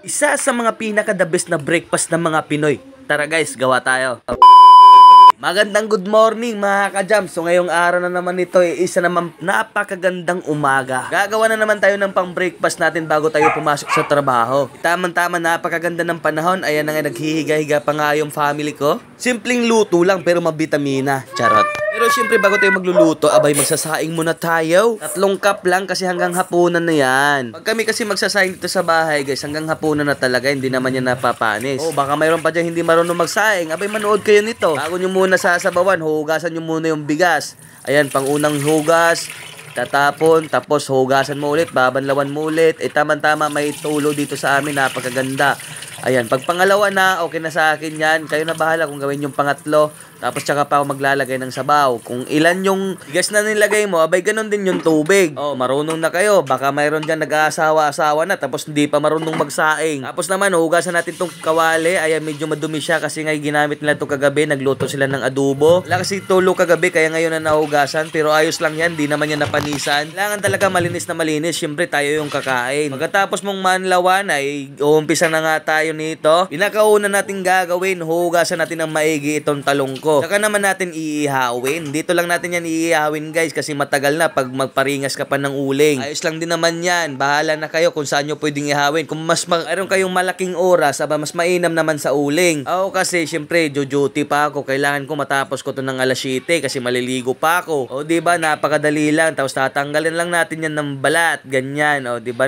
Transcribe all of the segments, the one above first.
Isa sa mga pinaka-the best na breakfast ng mga Pinoy. Tara guys, gawa tayo. Magandang good morning mga ka-jam. So ngayong araw na naman ito isa naman napakagandang umaga. Gagawa na naman tayo ng pang breakfast natin bago tayo pumasok sa trabaho. Tamang-tama, napakaganda ng panahon. Ayan na nga, naghihiga-higa pa nga yung family ko. Simpleng luto lang pero mabitamina. Charot. Pero syempre bago tayo magluluto, abay magsasaing muna tayo. 3 cup lang kasi hanggang hapunan na yan. Pag kami kasi magsasaing dito sa bahay guys, hanggang hapunan na talaga, hindi naman yan napapanis. Oh, baka mayroon pa dyan hindi marunong magsaing. Abay manood kayo nito. Bago nyo muna sasabawan, hugasan nyo muna yung bigas. Ayan, pang unang hugas, tatapon, tapos hugasan mo ulit, babanlawan mo ulit. Tama-tama, may tulo dito sa amin, napakaganda. Ayan, pag pangalawa na, okay na sa akin yan. Kayo na bahala kung gawin yung pangatlo. Tapos tsaka pa ako maglalagay ng sabaw. Kung ilan yung bigas na nilagay mo, abay ganun din yung tubig. Oh, marunong na kayo. Baka mayroon dyan nag-aasawa-asawa na tapos hindi pa marunong magsaing. Tapos naman, hugasan natin tong kawali. Ayan, medyo madumi siya kasi nga ginamit nila ito kagabi. Nagluto sila ng adobo. Wala kasi tulo kagabi kaya ngayon na nahugasan. Pero ayos lang yan, di naman yan napanisan. Kailangan talaga malinis na malinis. Siyempre tayo yung kakain. Pagkatapos mong manlawan ay uumpisa na nga tayo nito. Pinakauna natin gagawin, hugasan natin ng maigi itong talong ko. Saka naman natin iihawin. Dito lang natin yan iihawin guys kasi matagal na pag magparingas ka pa ng uling. Ayos lang din naman yan. Bahala na kayo kung saan nyo pwedeng ihawin. Kung mayroon kayong malaking oras, mas mainam naman sa uling. Ako kasi syempre duty pa ako. Kailangan ko matapos ko to ng alas 7 kasi maliligo pa ako. O diba, napakadali lang. Tapos tatanggalin lang natin yan ng balat. Ganyan. O diba,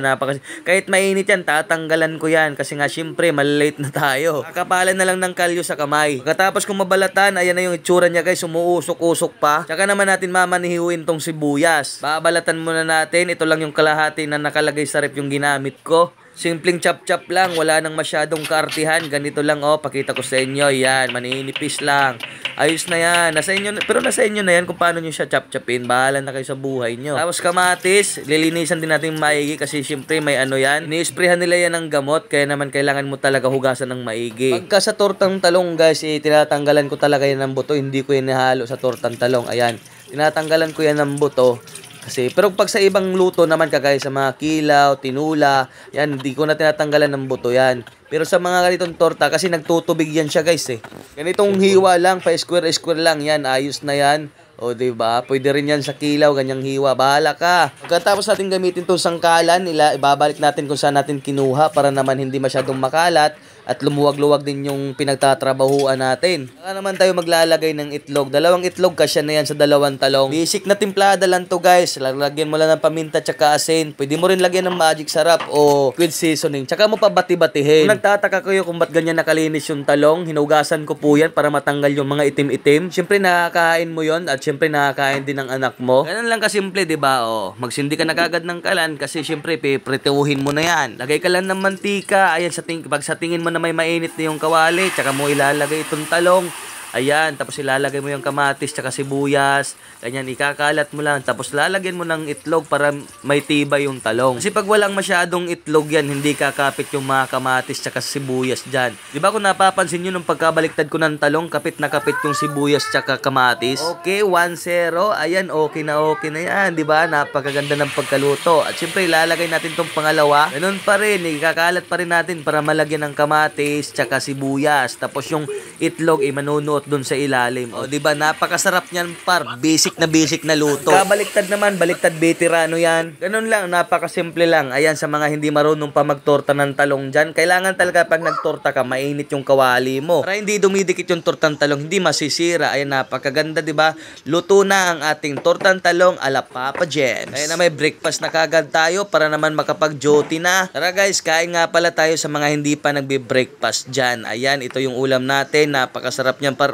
kahit mainit yan, tatanggalan ko yan. Kasi nga syempre malilate na tayo. Kakapalan na lang ng kalyo sa kamay. Pagkatapos kung mabalatan, ayan na yung itsura niya guys, umuusok-usok pa. Tsaka naman natin mamanihuin tong sibuyas. Babalatan muna natin. Ito lang yung kalahati na nakalagay sa rep yung ginamit ko. Simpleng chop-chop lang, wala nang masyadong kaartihan. Ganito lang pakita ko sa inyo. Yan, maninipis lang. Ayos na yan. Pero nasa inyo na yan kung paano nyo siya chop-chopin. Bahala na kayo sa buhay nyo. Tapos kamatis, lilinisan din natin maigi kasi syempre may yan. Ini-sprayhan nila yan ng gamot, kaya naman kailangan mo talaga hugasan ng maigi. Pagka sa tortang talong guys, tinatanggalan ko talaga yan ng buto. Hindi ko yan nahalo sa tortang talong. Ayan, tinatanggalan ko yan ng buto. Pero pag sa ibang luto naman, kagaya sa mga kilaw, tinula, yan, hindi ko na tinatanggalan ng buto yan. Pero sa mga ganitong torta, kasi nagtutubig yan siya guys Ganitong hiwa lang, pa-square lang yan, ayos na yan. O diba, pwede rin yan sa kilaw, ganyang hiwa, bahala ka. Pagkatapos natin gamitin itong sangkalan, ibabalik natin kung saan natin kinuha para naman hindi masyadong makalat. At lumuwag-luwag din yung pinagtatrabahuan natin. Saka naman tayo maglalagay ng itlog. 2 itlog kasya na yan sa 2 talong. Basic na timplada lang to guys. Lagyan mo lang ng paminta tsaka asin. Pwede mo rin lagyan ng magic sarap o with seasoning. Tsaka mo pa bati-batihin. Kung nagtataka kayo kung ba't ganyan nakalinis yung talong, hinugasan ko po yan para matanggal yung mga itim-itim. Siyempre nakakain mo yon at siyempre nakakain din ng anak mo. Ganun lang kasimple, diba? Magsindi ka na kagad ng kalan kasi siyempre piprituhin mo na yan. Lagay ka lang ng mantika. Ayan, pag sa tingin mo na may mainit na yung kawali, tsaka mo ilalagay itong talong. Ayan, tapos ilalagay mo yung kamatis tsaka sibuyas. Ganyan, ikakalat mo lang. Tapos lalagyan mo ng itlog para may tibay yung talong. Kasi pag walang masyadong itlog yan, hindi kakapit yung mga kamatis tsaka sibuyas dyan. Diba kung napapansin nyo nung pagkabaliktad ko ng talong, kapit na kapit yung sibuyas tsaka kamatis? Okay, 1-0. Ayan, okay na yan. Diba? Napakaganda ng pagkaluto. At syempre, ilalagay natin tong pangalawa. Ganun pa rin, ikakalat pa rin natin para malagyan ng kamatis tsaka sibuyas. Tapos yung itlog, manunuot dun sa ilalim. O, diba? Napakasarap niyan, par. Basic na luto. Kabaliktad naman, baliktad veterano yan. Ganun lang, napakasimple lang. Ayan, sa mga hindi marunong pa magtorta ng talong dyan, kailangan talaga pag nagtorta ka, mainit yung kawali mo. Para hindi dumidikit yung tortang talong, hindi masisira. Ayan, napakaganda, diba? Luto na ang ating tortang talong ala Papa James. Ayan na, may breakfast na kagad tayo para naman makapag-duty na. Tara guys, kain nga pala tayo sa mga hindi pa nagbe-breakfast dyan. Ayan, ito yung ulam natin. Napakasarap niyan, par.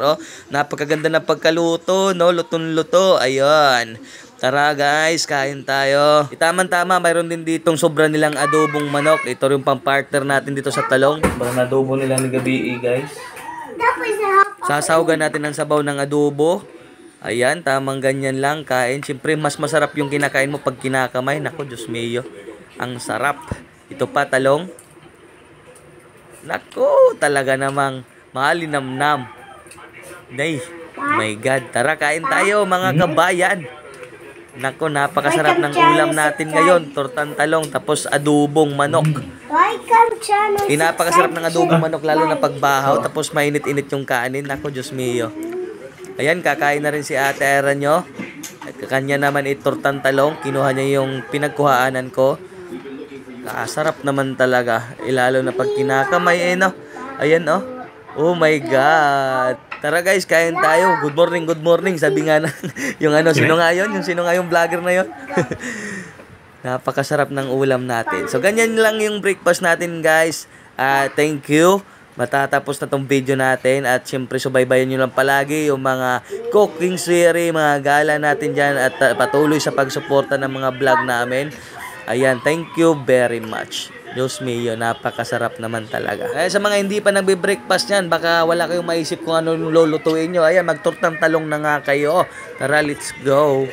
Napakaganda ng pagkaluto, no? Lutong-luto. Ayun. Tara guys, kain tayo. Tama-tama, mayroon din ditong sobra nilang adobong manok. Ito yung pang-partner natin dito sa talong. Sobrang adobo nila ni gabi guys. Sasawgan natin ang sabaw ng adobo. Ayan, tamang ganyan lang kain. Siyempre, mas masarap yung kinakain mo pag kinakamay. Nako, Diyos mio. Ang sarap. Ito pa, talong. Nako, talaga namang malinamnam. Day, my God. Tara, kain tayo mga kabayan. Nako, napakasarap ng ulam natin ngayon. Tortang talong, tapos adobong manok. Pinapakasarap ng adobong manok lalo na pagbahaw tapos mainit-init yung kanin. Ako, Diyos mio. Ayan, kakain na rin si Ate Era nyo. At kanya naman itortang talong. Kinuha niya yung pinagkuhaanan ko. Sarap naman talaga. Lalo na pag kinakamay no. Ayan Oh my God. Tara guys, kain tayo. Good morning. Sabi nga na, yung sino nga yun? Yung sino nga yung vlogger na yun? Napakasarap ng ulam natin. So, ganyan lang yung breakfast natin guys. Thank you. Matatapos na tong video natin. At syempre, subaybayan nyo lang palagi yung mga cooking series, mga gala natin dyan. At patuloy sa pagsuporta ng mga vlog namin. Ayan, thank you very much. Diyos mio, napakasarap naman talaga. Sa mga hindi pa nagbe-breakfast yan, baka wala kayong maisip kung ano lulutuin nyo. Ayan, magtortang talong na nga kayo. Tara, let's go.